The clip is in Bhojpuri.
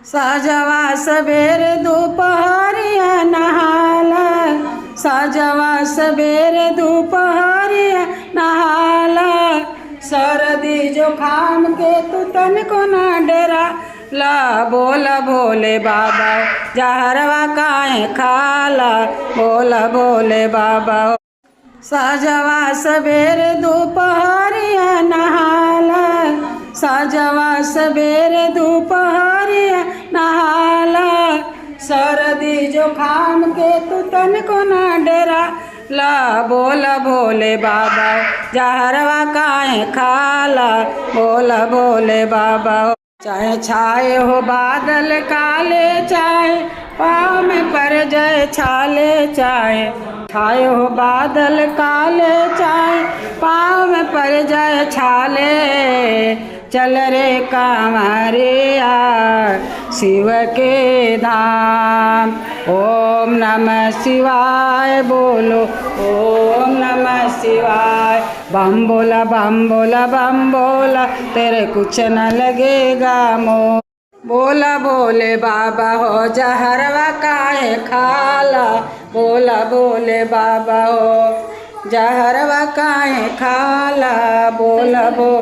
साजवा सबेरे दोपहरिया नहाला, साजवा सबेरे दोपहरिया नहाला। सर्दी जुखाम के तू तनिको ना डरा ला, बोला भोले बाबा जहरवा काहे खाला, बोला भोले बाबा। साजवा सबेरे दोपहरिया नहाला, साजवा सबेरे दोपहरिया नहाला। सर्दी जुखाम के तू तनिको ना डरा ला, बोला भोले बाबा जहरवा काहे खाला, बोला भोले बाबा। चाहे छाए हो बादल काले, चाहे पाँव में पड़ जाए छाले, चाहे छाए हो बादल काले, चाहे पाँव में पड़ जाए छाले। चल रे कांवरिया शिव के धाम, ओम नमः शिवाय बोलो, ओम नमः शिवाय। बम बोला बम बोला बम बोला, तेरे कुछ न लगेगा मोह। बोला भोले बाबा हो जहरवा काहे खाला, बोला भोले बाबा हो जहरवा काहे खाला, बोला भोले।